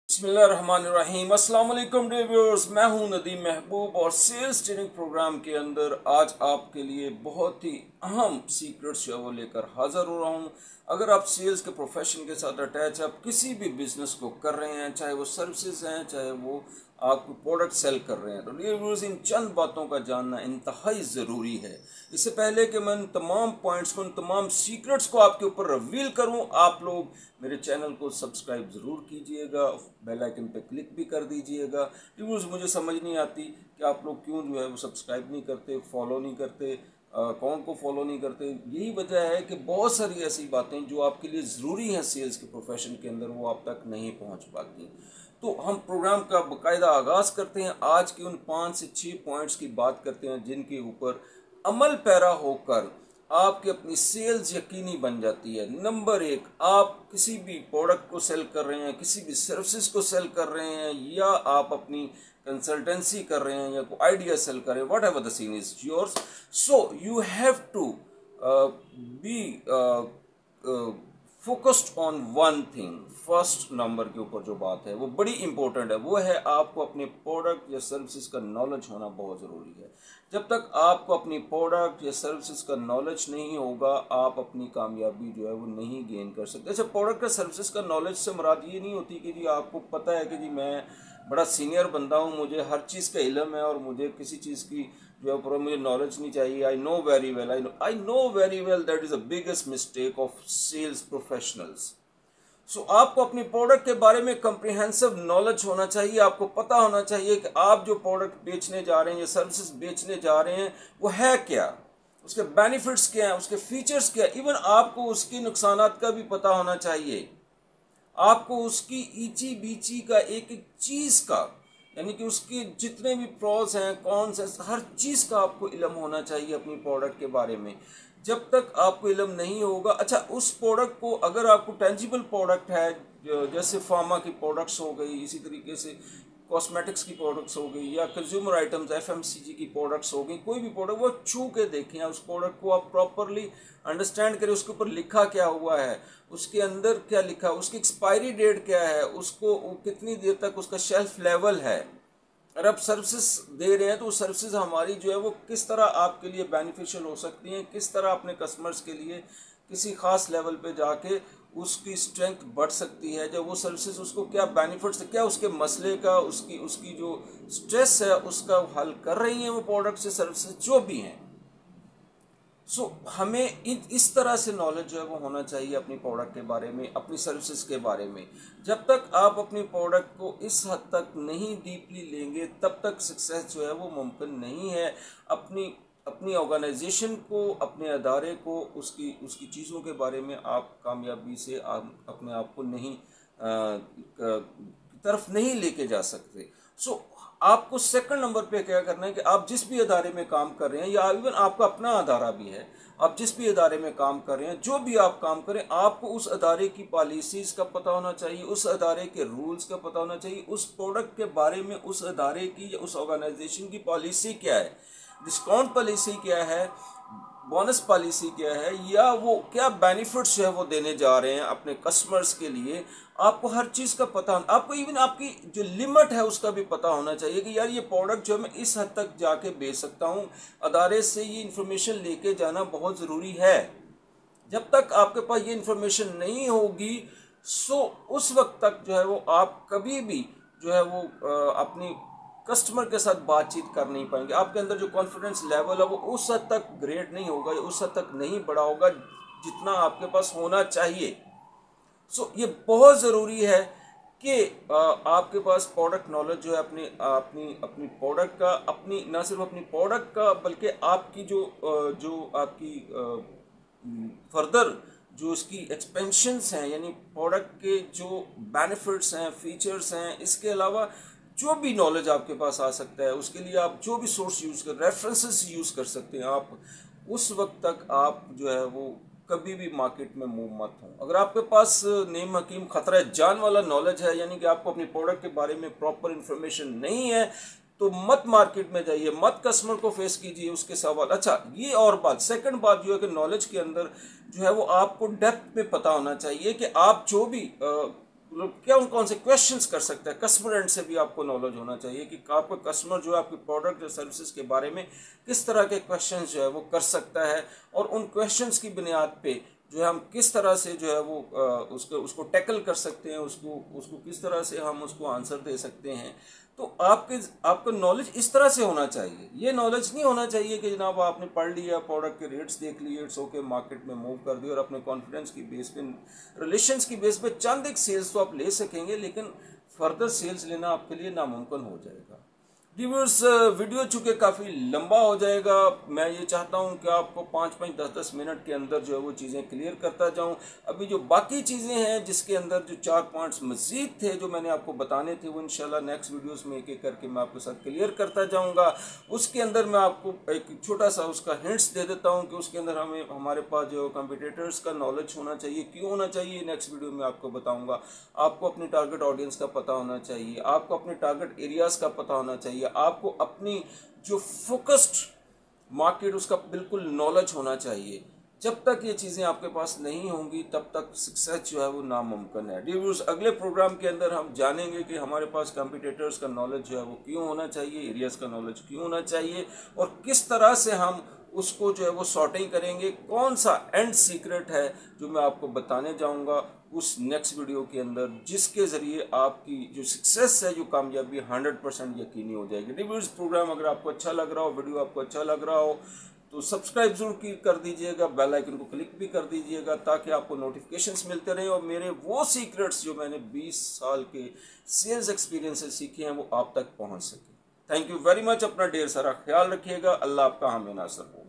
बिस्मिल्लाहिर्रहमानिर्रहीम। अस्सलाम वालेकुम डियर व्यूअर्स, मैं हूं नदीम महबूब और सेल्स ट्रेनिंग प्रोग्राम के अंदर आज आपके लिए बहुत ही अहम सीक्रेट्स जो है वो लेकर हाज़िर हो रहा हूं। अगर आप सेल्स के प्रोफेशन के साथ अटैच, आप किसी भी बिजनेस को कर रहे हैं, चाहे वो सर्विसेज हैं, चाहे वो आप प्रोडक्ट सेल कर रहे हैं, तो डियर व्यूअर्स इन चंद बातों का जानना इंतहाई ज़रूरी है। इससे पहले कि मैं तमाम पॉइंट्स को, उन तमाम सीक्रेट्स को आपके ऊपर रिवील करूं, आप लोग मेरे चैनल को सब्सक्राइब ज़रूर कीजिएगा, बेल आइकन पे क्लिक भी कर दीजिएगा। व्यूअर्स मुझे समझ नहीं आती कि आप लोग क्यों जो है वो सब्सक्राइब नहीं करते, फॉलो नहीं करते, कौन को फॉलो नहीं करते। यही वजह है कि बहुत सारी ऐसी बातें जो आपके लिए ज़रूरी हैं सेल्स के प्रोफेशन के अंदर, वो आप तक नहीं पहुंच पाती। तो हम प्रोग्राम का बाकायदा आगाज़ करते हैं। आज के उन 5 से 6 पॉइंट्स की बात करते हैं जिनके ऊपर अमल पैरा होकर आपकी अपनी सेल्स यकीनी बन जाती है। नंबर 1, आप किसी भी प्रोडक्ट को सेल कर रहे हैं, किसी भी सर्विसेज को सेल कर रहे हैं, या आप अपनी कंसल्टेंसी कर रहे हैं, या कोई आइडिया सेल कर रहे हैं, whatever the scene is yours, so you have to be focused on one thing. First number के ऊपर जो बात है वो बड़ी इंपॉर्टेंट है, वो है आपको अपने प्रोडक्ट या सर्विसेज का नॉलेज होना बहुत ज़रूरी है। जब तक आपको अपनी प्रोडक्ट या सर्विसेज का नॉलेज नहीं होगा, आप अपनी कामयाबी जो है वो नहीं गेन कर सकते। अच्छा, प्रोडक्ट या सर्विसेज का नॉलेज से मुराद ये नहीं होती कि जी आपको पता है कि जी मैं बड़ा सीनियर बंदा हूँ, मुझे हर चीज़ का इल्म है और मुझे किसी चीज़ की जो है पूरा मुझे नॉलेज नहीं चाहिए। I know very well that is the biggest mistake of sales professionals. So आपको अपनी प्रोडक्ट के बारे में कम्प्रिहेंसिव नॉलेज होना चाहिए। आपको पता होना चाहिए कि आप जो प्रोडक्ट बेचने जा रहे हैं या सर्विसेज बेचने जा रहे हैं वो है क्या, उसके बेनिफिट्स क्या हैं, उसके फीचर्स क्या हैं। इवन आपको उसके नुकसानात का भी पता होना चाहिए। आपको उसकी ईची बीची का एक एक चीज़ का, यानी कि उसके जितने भी प्रोस हैं, कॉन्स हैं, हर चीज़ का आपको इल्म होना चाहिए अपनी प्रोडक्ट के बारे में। जब तक आपको इल्म नहीं होगा, अच्छा उस प्रोडक्ट को, अगर आपको टेंजिबल प्रोडक्ट है, जैसे फार्मा की प्रोडक्ट्स हो गई, इसी तरीके से कॉस्मेटिक्स की प्रोडक्ट्स हो गई, या कंज्यूमर आइटम्स एफएमसीजी की प्रोडक्ट्स हो गई, कोई भी प्रोडक्ट वो छू के देखें, उस प्रोडक्ट को आप प्रॉपरली अंडरस्टैंड करें, उसके ऊपर लिखा क्या हुआ है, उसके अंदर क्या लिखा है, उसकी एक्सपायरी डेट क्या है, उसको कितनी देर तक उसका शेल्फ लेवल है। अगर आप सर्विसेज दे रहे हैं तो सर्विसेज हमारी जो है वो किस तरह आपके लिए बेनिफिशियल हो सकती हैं, किस तरह अपने कस्टमर्स के लिए किसी खास लेवल पे जाके उसकी स्ट्रेंथ बढ़ सकती है। जब वो सर्विसेज उसको क्या बेनिफिट्स, क्या उसके मसले का, उसकी उसकी जो स्ट्रेस है उसका हल कर रही हैं वो प्रोडक्ट से सर्विसेज जो भी हैं। सो हमें इस तरह से नॉलेज जो है वो होना चाहिए अपनी प्रोडक्ट के बारे में, अपनी सर्विसेज के बारे में। जब तक आप अपनी प्रोडक्ट को इस हद तक नहीं डीपली लेंगे, तब तक सक्सेस जो है वो मुमकिन नहीं है। अपनी अपनी ऑर्गेनाइजेशन को, अपने अदारे को, उसकी उसकी चीज़ों के बारे में आप कामयाबी से अपने आप को नहीं तरफ नहीं लेके जा सकते। सो आपको सेकंड नंबर पे क्या करना है कि आप जिस भी अदारे में काम कर रहे हैं, या इवन आपका अपना अदारा भी है, आप जिस भी अदारे में काम कर रहे हैं, जो भी आप काम करें, आपको उस अदारे की पॉलिसीज़ का पता होना चाहिए, उस अदारे के रूल्स का पता होना चाहिए, उस प्रोडक्ट के बारे में उस अदारे की या उस ऑर्गेनाइजेशन की पॉलिसी क्या है, डिस्काउंट पॉलिसी क्या है, बोनस पॉलिसी क्या है, या वो क्या बेनिफिट्स जो है वो देने जा रहे हैं अपने कस्टमर्स के लिए। आपको हर चीज़ का पता, आपको इवन आपकी जो लिमिट है उसका भी पता होना चाहिए कि यार ये प्रोडक्ट जो है मैं इस हद तक जाके बेच सकता हूँ। अदारे से ये इन्फॉर्मेशन लेके जाना बहुत ज़रूरी है। जब तक आपके पास ये इन्फॉर्मेशन नहीं होगी, सो उस वक्त तक जो है वो आप कभी भी जो है वो अपनी कस्टमर के साथ बातचीत कर नहीं पाएंगे। आपके अंदर जो कॉन्फिडेंस लेवल है वो उस हद तक ग्रेड नहीं होगा, उस हद तक नहीं बढ़ा होगा जितना आपके पास होना चाहिए। सो ये बहुत ज़रूरी है कि आपके पास प्रोडक्ट नॉलेज जो है अपनी अपनी अपनी प्रोडक्ट का, अपनी ना सिर्फ अपनी प्रोडक्ट का बल्कि आपकी जो आपकी फर्दर जो इसकी एक्सपेंशंस हैं, यानी प्रोडक्ट के जो बेनिफिट्स हैं, फीचर्स हैं, इसके अलावा जो भी नॉलेज आपके पास आ सकता है, उसके लिए आप जो भी सोर्स यूज़ कर, रेफरेंसेस यूज़ कर सकते हैं आप। उस वक्त तक आप जो है वो कभी भी मार्केट में मूव मत हो। अगर आपके पास नेम हकीम खतरा जान वाला नॉलेज है, यानी कि आपको अपनी प्रोडक्ट के बारे में प्रॉपर इन्फॉर्मेशन नहीं है, तो मत मार्केट में जाइए, मत कस्टमर को फेस कीजिए उसके सवाल। अच्छा, ये और बात, सेकंड बात जो है कि नॉलेज के अंदर जो है वो आपको डेप्थ में पता होना चाहिए कि आप जो भी क्या कौन से क्वेश्चंस कर सकता है। कस्टमर एंड से भी आपको नॉलेज होना चाहिए कि आपका कस्टमर जो है आपके प्रोडक्ट या सर्विसेज के बारे में किस तरह के क्वेश्चंस जो है वो कर सकता है, और उन क्वेश्चंस की बुनियाद पे जो है हम किस तरह से जो है वो उसको टैकल कर सकते हैं, उसको किस तरह से हम उसको आंसर दे सकते हैं। तो आपका नॉलेज इस तरह से होना चाहिए। ये नॉलेज नहीं होना चाहिए कि जनाब आपने पढ़ लिया, प्रोडक्ट के रेट्स देख लिए, इट्स ओके, मार्केट में मूव कर दिया और अपने कॉन्फिडेंस की बेस पे, रिलेशंस की बेस पे चंद एक सेल्स तो आप ले सकेंगे, लेकिन फर्दर सेल्स लेना आपके लिए नामुमकिन हो जाएगा। व्यूअर्स, वीडियो चूँकि काफ़ी लंबा हो जाएगा, मैं ये चाहता हूँ कि आपको 5-5, 10-10 मिनट के अंदर जो है वो चीज़ें क्लियर करता जाऊँ। अभी जो बाकी चीज़ें हैं जिसके अंदर जो 4 पॉइंट्स मज़ीद थे जो मैंने आपको बताने थे, वो इंशाल्लाह नेक्स्ट वीडियोस में एक एक करके मैं आपके साथ क्लियर करता जाऊँगा। उसके अंदर मैं आपको एक छोटा सा उसका हिंट्स दे देता हूँ कि उसके अंदर हमारे पास जो कंपटीटर्स का नॉलेज होना चाहिए। क्यों होना चाहिए, नेक्स्ट वीडियो में आपको बताऊँगा। आपको अपनी टारगेट ऑडियंस का पता होना चाहिए, आपको अपने टारगेट एरियाज़ का पता होना चाहिए, आपको अपनी जो फोकस्ड मार्केट उसका बिल्कुल नॉलेज होना चाहिए। जब तक ये चीज़ें आपके पास नहीं होंगी तब तक सक्सेस जो है वो नामुमकिन है। व्यूअर्स, अगले प्रोग्राम के अंदर हम जानेंगे कि हमारे पास कंपटीटर्स का नॉलेज जो है वो क्यों होना चाहिए, एरियाज़ का नॉलेज क्यों होना चाहिए, और किस तरह से हम उसको जो है वो सॉर्टिंग करेंगे। कौन सा एंड सीक्रेट है जो मैं आपको बताने जाऊंगा उस नेक्स्ट वीडियो के अंदर, जिसके ज़रिए आपकी जो सक्सेस है, जो कामयाबी 100% यकीनी हो जाएगी। रिव्यूज़ प्रोग्राम अगर आपको अच्छा लग रहा हो, वीडियो आपको अच्छा लग रहा हो, तो सब्सक्राइब जरूर कर दीजिएगा, बेल आइकन को क्लिक भी कर दीजिएगा ताकि आपको नोटिफिकेशंस मिलते रहें और मेरे वो सीक्रेट्स जो मैंने 20 साल के सेल्स एक्सपीरियंस से सीखे हैं वो आप तक पहुंच सके। Thank you very much. अपना ढेर सारा ख्याल रखिएगा। अल्लाह आपका हामी नासर हो।